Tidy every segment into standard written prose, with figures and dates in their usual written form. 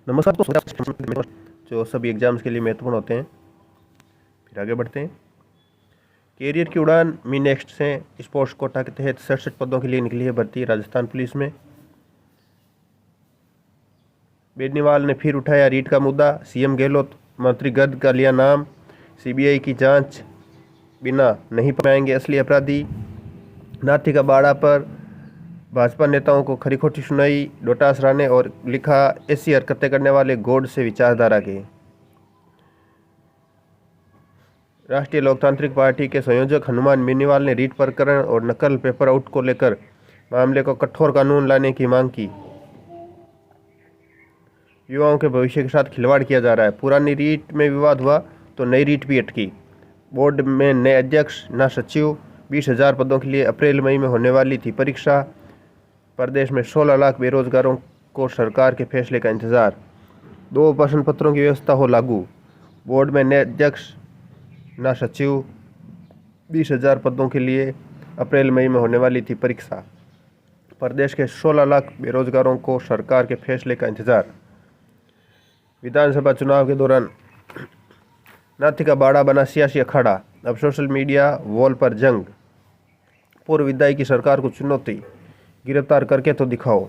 नमस्कार दोस्तों, जो सभी एग्जाम्स के लिए महत्वपूर्ण होते हैं। फिर आगे बढ़ते हैं। कैरियर की उड़ान मी नेक्स्ट से स्पोर्ट्स कोटा के तहत 67 पदों के लिए निकली है भर्ती राजस्थान पुलिस में। बेनीवाल ने फिर उठाया रीट का मुद्दा। सीएम गहलोत मंत्री गर्ग का लिया नाम। सीबीआई की जांच बिना नहीं पाएंगे असली अपराधी। नाथी का बाड़ा पर भाजपा नेताओं को खरी खोटी सुनाई डोटासरा ने और लिखा ऐसी हरकतें करने वाले गॉड से विचारधारा के। राष्ट्रीय लोकतांत्रिक पार्टी के संयोजक हनुमान बेनीवाल ने रीट प्रकरण और नकल पेपर आउट को लेकर मामले को कठोर कानून लाने की मांग की। युवाओं के भविष्य के साथ खिलवाड़ किया जा रहा है। पुरानी रीट में विवाद हुआ तो नई रीट भी अटकी। बोर्ड में नए अध्यक्ष न सचिव। 20,000 पदों के लिए अप्रैल मई में होने वाली थी परीक्षा। प्रदेश में 16 लाख बेरोजगारों को सरकार के फैसले का इंतजार। 2 प्रश्न पत्रों की व्यवस्था हो लागू। बोर्ड में नए अध्यक्ष न सचिव। 20,000 पदों के लिए अप्रैल मई में होने वाली थी परीक्षा। प्रदेश के 16 लाख बेरोजगारों को सरकार के फैसले का इंतजार। विधानसभा चुनाव के दौरान नाथी का बाड़ा बना सियासी अखाड़ा। अब सोशल मीडिया वॉल पर जंग। पूर्व विधायक की सरकार को चुनौती। गिरफ्तार करके तो दिखाओ।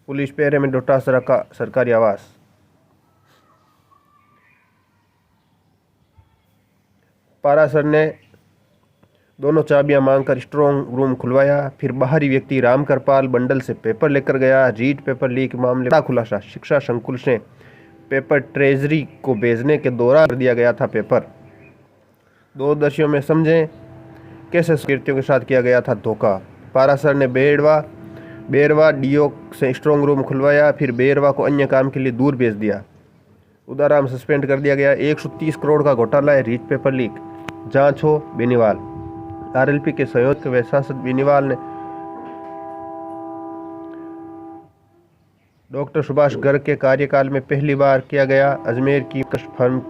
पुलिस पहरे में डोटासरा का सरकारी आवास। पारासर ने दोनों चाबियां मांगकर स्ट्रांग रूम खुलवाया। फिर बाहरी व्यक्ति राम करपाल बंडल से पेपर लेकर गया। रीट पेपर लीक मामले का खुलासा। शिक्षा संकुल से पेपर ट्रेजरी को भेजने के दौरान दिया गया था पेपर। 2 दर्शियों में समझें कैसे कृत्यों के साथ किया गया था धोखा। पारासर ने बेरवा डीओ से स्ट्रांग रूम खुलवाया। फिर बेरवा को अन्य काम के लिए दूर भेज दिया। उदाराम सस्पेंड कर दिया गया। 130 करोड़ का घोटाला है रीट पेपर लीक। जांच हो बेनीवाल। आरएलपी के संयोजक व सांसद बेनीवाल ने डॉक्टर सुभाष गर्ग के कार्यकाल में पहली बार किया गया अजमेर की फर्म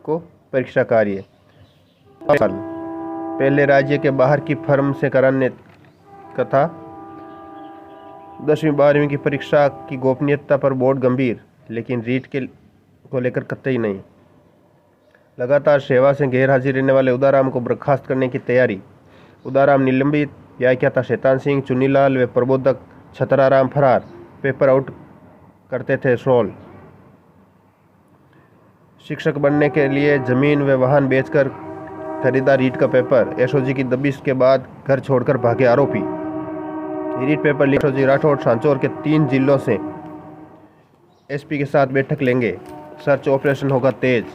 को परीक्षा कार्य। पहले राज्य के बाहर की फर्म से कराने का था। 10वीं 12वीं की परीक्षा की गोपनीयता पर बोर्ड गंभीर, लेकिन रीट को लेकर कतई नहीं। लगातार सेवा से गैर हाजिर रहने वाले उदाराम को बर्खास्त करने की तैयारी। उदाराम निलंबित। व्याख्याता शैतान सिंह, चुन्नीलाल व प्रबोधक छतराराम फरार। पेपर आउट करते थे सोल। शिक्षक बनने के लिए जमीन व वाहन बेचकर खरीदा रीट का पेपर। एसओजी की दबिश के बाद घर छोड़कर भागे आरोपी। REET paper leak. SOG Rathore Sanchore के 3 जिलों से एसपी के साथ बैठक लेंगे। सर्च ऑपरेशन होगा तेज।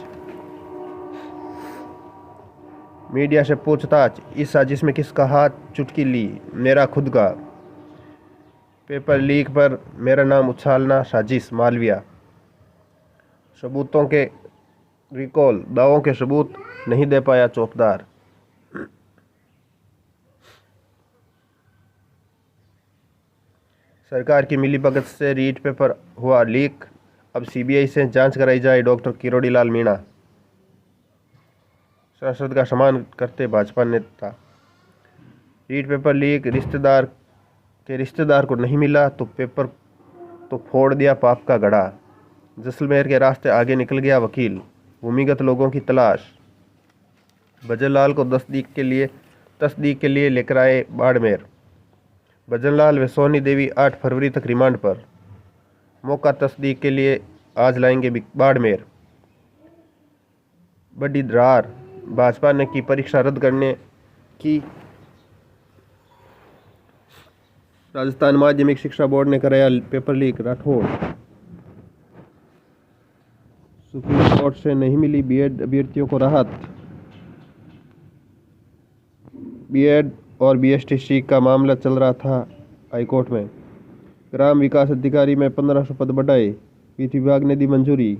मीडिया से पूछताछ। इस साजिश में किसका हाथ? चुटकी ली मेरा खुद का। पेपर लीक पर मेरा नाम उछालना साजिश मालविया। सबूतों के रिकॉल। दावों के सबूत नहीं दे पाया चौकीदार। सरकार की मिलीभगत से रीट पेपर हुआ लीक। अब सीबीआई से जांच कराई जाए। डॉक्टर किरोड़ी लाल मीणा। सांसद का सम्मान करते भाजपा नेता। REET paper leak. रिश्तेदार को नहीं मिला तो पेपर तो फोड़ दिया पाप का घड़ा। जैसलमेर के रास्ते आगे निकल गया वकील। भूमिगत लोगों की तलाश। भजनलाल को तस्दीक के लिए लेकर आए बाड़मेर। भजनलाल व सोनी देवी 8 फरवरी तक रिमांड पर। मौका तस्दीक के लिए आज लाएंगे बाड़मेर। बड़ी दरार। भाजपा ने की परीक्षा रद्द करने की। राजस्थान माध्यमिक शिक्षा बोर्ड ने कराया paper leak. Rathore. Supreme court से नहीं मिली बीएड अभ्यर्थियों को राहत। बीएड और बीएसटीसी का मामला चल रहा था हाईकोर्ट में। ग्राम विकास अधिकारी में 1500 पद बढ़ाए। वित्त विभाग ने दी मंजूरी।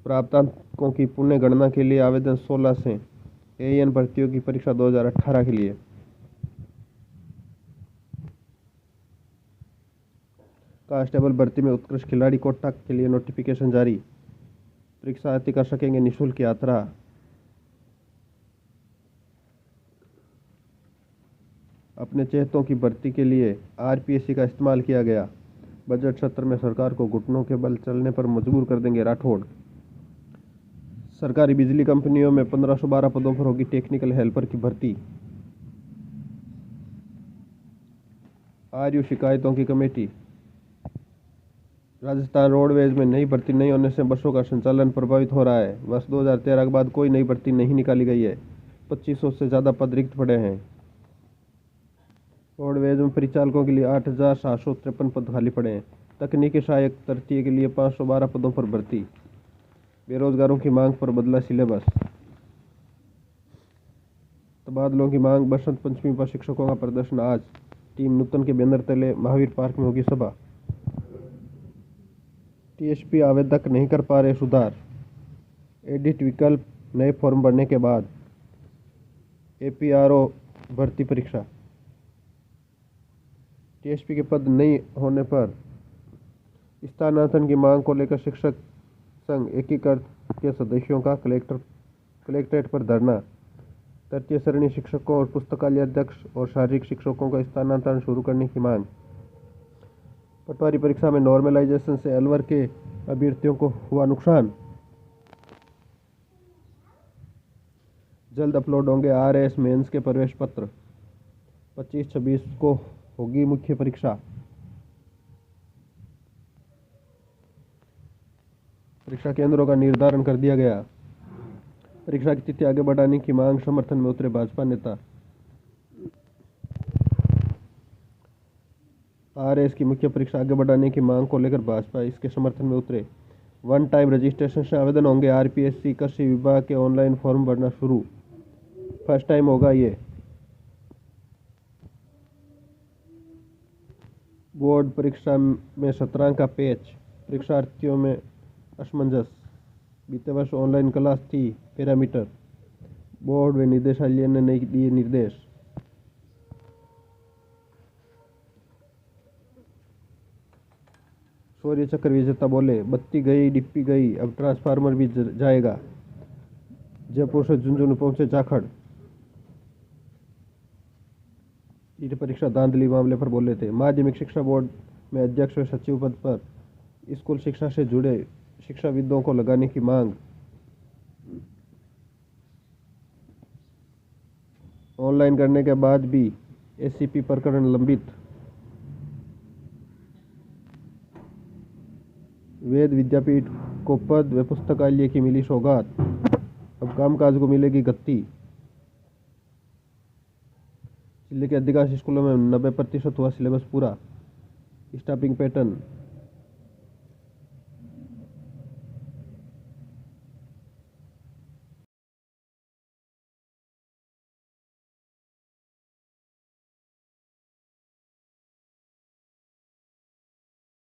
प्राप्तांकों की पुनः गणना के लिए आवेदन 16 से। एएन भर्तियों की परीक्षा 2018 के लिए। कांस्टेबल भर्ती में उत्कृष्ट खिलाड़ी कोटा के लिए नोटिफिकेशन जारी। परीक्षार्थी कर सकेंगे निःशुल्क यात्रा। अपने चेहतों की भर्ती के लिए आरपीएससी का इस्तेमाल किया गया। बजट सत्र में सरकार को घुटनों के बल चलने पर मजबूर कर देंगे राठौड़। सरकारी बिजली कंपनियों में 1512 पदों पर होगी टेक्निकल हेल्पर की भर्ती। आरयू शिकायतों की कमेटी। राजस्थान रोडवेज में नई भर्ती नहीं होने से बसों का संचालन प्रभावित हो रहा है। वर्ष 2013 के बाद कोई नई भर्ती नहीं निकाली गई है। 2500 से ज़्यादा पद रिक्त पड़े हैं। रोडवेज में परिचालकों के लिए 8753 पद खाली पड़े हैं। तकनीकी सहायक तृतीय के लिए 512 पदों पर भर्ती। बेरोजगारों की मांग पर बदला सिलेबस। तबादलों की मांग। बसंत पंचमी पर शिक्षकों का प्रदर्शन आज। टीम नूतन के बैनर तले महावीर पार्क में होगी सभा। टीएसपी आवेदक नहीं कर पा रहे सुधार। एडिट विकल्प नए फॉर्म भरने के बाद। एपीआरओ भर्ती परीक्षा। टीएसपी के पद नहीं होने पर स्थानांतरण की मांग को लेकर शिक्षक संघ एकीकृत के सदस्यों का कलेक्ट्रेट पर धरना। तृतीय श्रेणी शिक्षकों और पुस्तकालय अध्यक्ष और शारीरिक शिक्षकों का स्थानांतरण शुरू करने की मांग। पटवारी परीक्षा में नॉर्मलाइजेशन से अलवर के अभ्यर्थियों को हुआ नुकसान। जल्द अपलोड होंगे आरएएस मेंस के प्रवेश पत्र। 25-26 को होगी मुख्य परीक्षा। परीक्षा केंद्रों का निर्धारण कर दिया गया। परीक्षा की तिथि आगे बढ़ाने की मांग समर्थन में उतरे भाजपा नेता। आरएएस की मुख्य परीक्षा आगे बढ़ाने की मांग को लेकर भाजपा इसके समर्थन में उतरे। वन टाइम रजिस्ट्रेशन से आवेदन होंगे। आरपीएससी कृषि विभाग के ऑनलाइन फॉर्म भरना शुरू। फर्स्ट टाइम होगा ये। बोर्ड परीक्षा में शतरंज का पेच। परीक्षार्थियों में असमंजस। बीते वर्ष ऑनलाइन क्लास थी। पैरामीटर। बोर्ड व निदेशालय ने नहीं दिए निर्देश। शौर्य चक्र विजेता बोले, बत्ती गई डिप्पी गई, अब ट्रांसफार्मर भी जाएगा। जयपुर से झुंझुनू पहुंचे जाखड़। नीट परीक्षा धांधली मामले पर बोले थे। माध्यमिक शिक्षा बोर्ड में अध्यक्ष व सचिव पद पर स्कूल शिक्षा से जुड़े शिक्षाविदों को लगाने की मांग। ऑनलाइन करने के बाद भी एससीपी प्रकरण लंबित। वेद विद्यापीठ को पद व पुस्तकालय की मिली सौगात। अब कामकाज को मिलेगी गति। जिले के अधिकांश स्कूलों में 90% हुआ सिलेबस पूरा। Staffing pattern